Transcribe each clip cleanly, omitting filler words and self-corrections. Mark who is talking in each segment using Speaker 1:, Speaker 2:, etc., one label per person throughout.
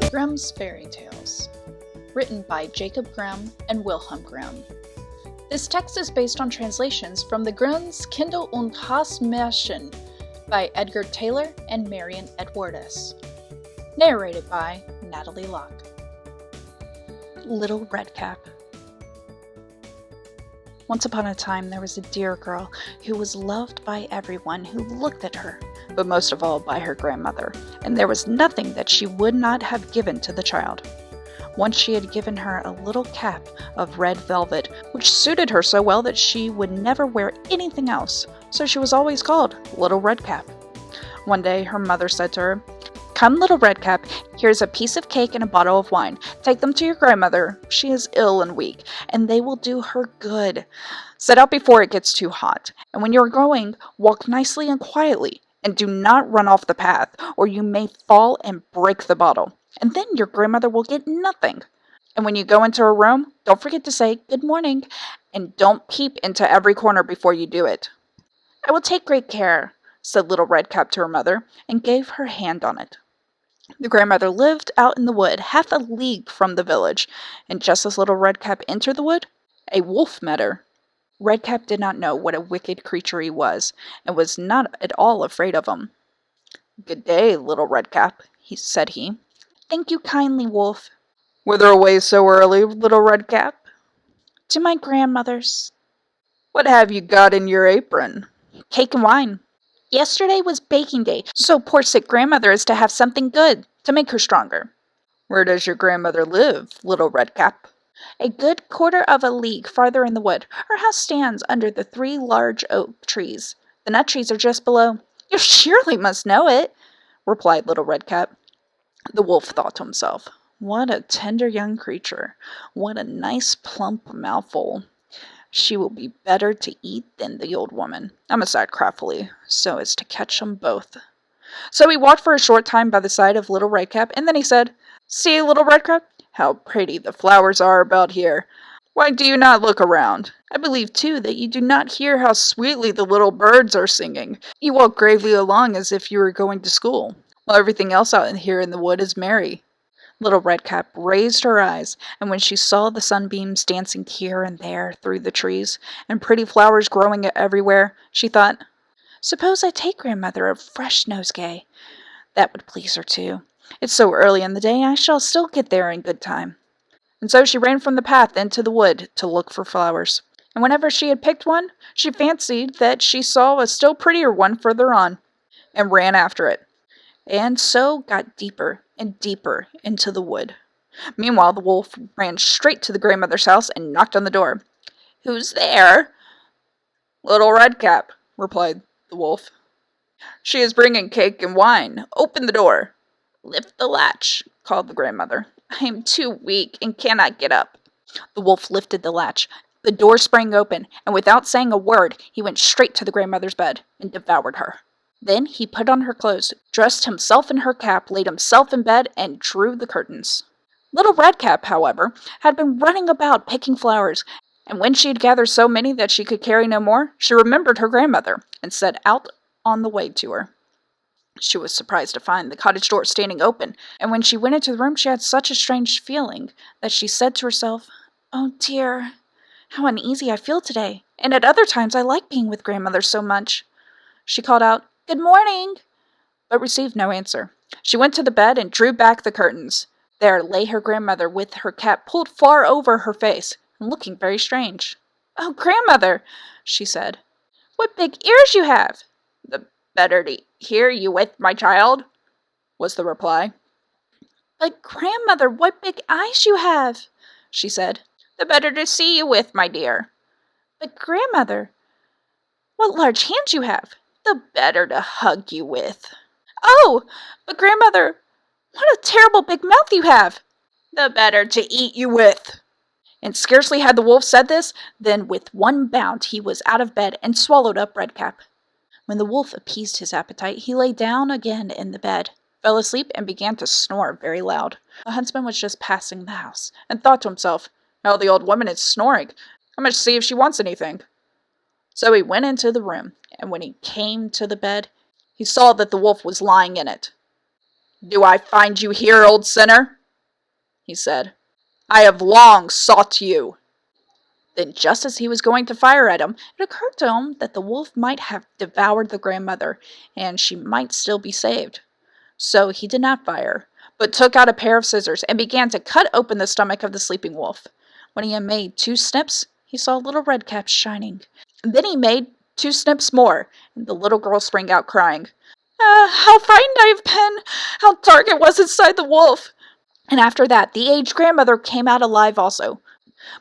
Speaker 1: Grimm's Fairy Tales, written by Jacob Grimm and Wilhelm Grimm. This text is based on translations from the Grimm's Kinder- und Hausmärchen by Edgar Taylor and Marion Edwardes. Narrated by Natalie Locke. Little Redcap. Once upon a time there was a dear girl who was loved by everyone who looked at her, but most of all by her grandmother, and there was nothing that she would not have given to the child. Once she had given her a little cap of red velvet, which suited her so well that she would never wear anything else, so she was always called Little Redcap. One day her mother said to her, "Come, Little Redcap, here's a piece of cake and a bottle of wine. Take them to your grandmother. She is ill and weak, and they will do her good. Set out before it gets too hot, and when you are going, walk nicely and quietly, and do not run off the path, or you may fall and break the bottle, and then your grandmother will get nothing. And when you go into her room, don't forget to say good morning, and don't peep into every corner before you do it." "I will take great care," said Little Redcap to her mother, and gave her hand on it. The grandmother lived out in the wood, half a league from the village, and just as Little Redcap entered the wood, a wolf met her. Redcap did not know what a wicked creature he was, and was not at all afraid of him. "Good day, Little Redcap," said he. "Thank you kindly, Wolf." "Whither away so early, Little Redcap?" "To my grandmother's." "What have you got in your apron?" "Cake and wine. Yesterday was baking day, so poor sick grandmother is to have something good to make her stronger." "Where does your grandmother live, Little Redcap?" "A good quarter of a league farther in the wood. Her house stands under the 3 large oak trees. The nut trees are just below." "You surely must know it," replied Little Redcap. The wolf thought to himself, "What a tender young creature! What a nice plump mouthful! She will be better to eat than the old woman. I must act craftily, so as to catch them both." So he walked for a short time by the side of Little Redcap, and then he said, "See, Little Redcap, how pretty the flowers are about here. Why do you not look around? I believe, too, that you do not hear how sweetly the little birds are singing. You walk gravely along as if you were going to school, while everything else out here in the wood is merry." Little Redcap raised her eyes, and when she saw the sunbeams dancing here and there through the trees, and pretty flowers growing everywhere, she thought, "Suppose I take grandmother a fresh nosegay? That would please her too. It's so early in the day, I shall still get there in good time." And so she ran from the path into the wood to look for flowers. And whenever she had picked one, she fancied that she saw a still prettier one further on, and ran after it, and so got deeper and deeper into the wood. Meanwhile, the wolf ran straight to the grandmother's house and knocked on the door. "Who's there?" "Little Redcap," replied the wolf. "She is bringing cake and wine. Open the door." "Lift the latch," called the grandmother. "I am too weak and cannot get up." The wolf lifted the latch. The door sprang open, and without saying a word, he went straight to the grandmother's bed and devoured her. Then he put on her clothes, dressed himself in her cap, laid himself in bed, and drew the curtains. Little Redcap, however, had been running about picking flowers, and when she had gathered so many that she could carry no more, she remembered her grandmother, and set out on the way to her. She was surprised to find the cottage door standing open, and when she went into the room she had such a strange feeling that she said to herself, "Oh dear, how uneasy I feel today, and at other times I like being with grandmother so much." She called out, "Good morning," but received no answer. She went to the bed and drew back the curtains. There lay her grandmother with her cap pulled far over her face, and looking very strange. "Oh, grandmother," she said, "what big ears you have!" "The better to hear you with, my child," was the reply. "But grandmother, what big eyes you have!" she said. "The better to see you with, my dear." "But grandmother, what large hands you have!" "The better to hug you with." "Oh, but grandmother, what a terrible big mouth you have!" "The better to eat you with." And scarcely had the wolf said this, than with one bound he was out of bed and swallowed up Redcap. When the wolf appeased his appetite, he lay down again in the bed, fell asleep, and began to snore very loud. The huntsman was just passing the house, and thought to himself, "How the old woman is snoring! I must see if she wants anything." So he went into the room, and when he came to the bed, he saw that the wolf was lying in it. "Do I find you here, old sinner?" he said. "I have long sought you." Then, just as he was going to fire at him, it occurred to him that the wolf might have devoured the grandmother, and she might still be saved. So he did not fire, but took out a pair of scissors and began to cut open the stomach of the sleeping wolf. When he had made 2 snips, he saw little redcaps shining. And then he made 2 snips more, and the little girl sprang out crying, "How frightened I have been! How dark it was inside the wolf!" And after that, the aged grandmother came out alive also,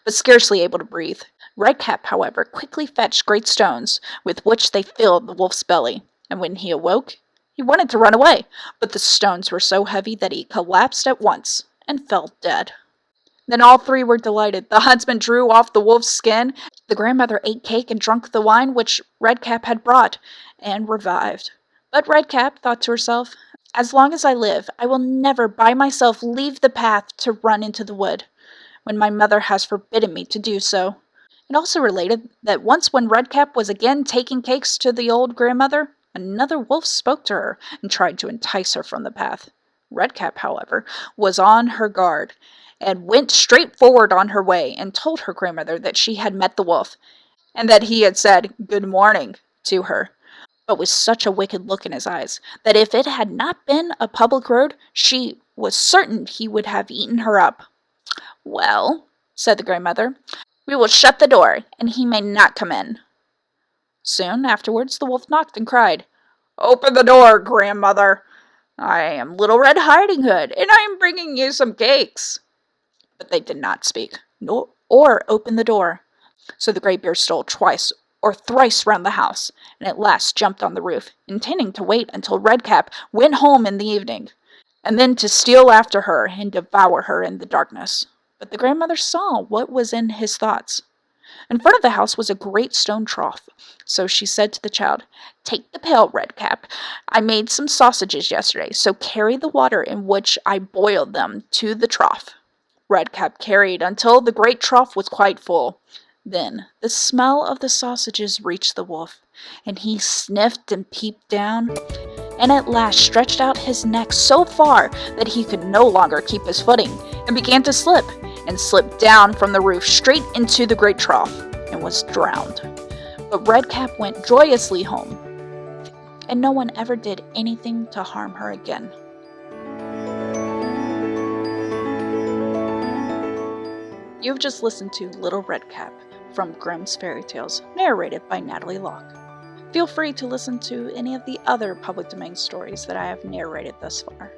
Speaker 1: but scarcely able to breathe. Redcap, however, quickly fetched great stones, with which they filled the wolf's belly, and when he awoke, he wanted to run away, but the stones were so heavy that he collapsed at once, and fell dead. Then all 3 were delighted. The huntsman drew off the wolf's skin, the grandmother ate cake and drank the wine which Redcap had brought, and revived. But Redcap thought to herself, "As long as I live, I will never by myself leave the path to run into the wood, when my mother has forbidden me to do so." It also related that once when Redcap was again taking cakes to the old grandmother, another wolf spoke to her and tried to entice her from the path. Redcap, however, was on her guard, and went straight forward on her way and told her grandmother that she had met the wolf, and that he had said "good morning" to her, but with such a wicked look in his eyes, that if it had not been a public road, she was certain he would have eaten her up. "Well," said the grandmother, "we will shut the door, and he may not come in." Soon afterwards the wolf knocked and cried, "Open the door, grandmother. I am Little Red Riding Hood, and I am bringing you some cakes." But they did not speak, nor or open the door. So the Great Bear stole twice or thrice round the house, and at last jumped on the roof, intending to wait until Redcap went home in the evening, and then to steal after her and devour her in the darkness. But the grandmother saw what was in his thoughts. In front of the house was a great stone trough, so she said to the child, "Take the pail, Redcap. I made some sausages yesterday, so carry the water in which I boiled them to the trough." Redcap carried until the great trough was quite full. Then the smell of the sausages reached the wolf, and he sniffed and peeped down, and at last stretched out his neck so far that he could no longer keep his footing, and began to slip, and slipped down from the roof straight into the great trough, and was drowned. But Redcap went joyously home, and no one ever did anything to harm her again. You've just listened to Little Redcap from Grimm's Fairy Tales, narrated by Natalie Locke. Feel free to listen to any of the other public domain stories that I have narrated thus far.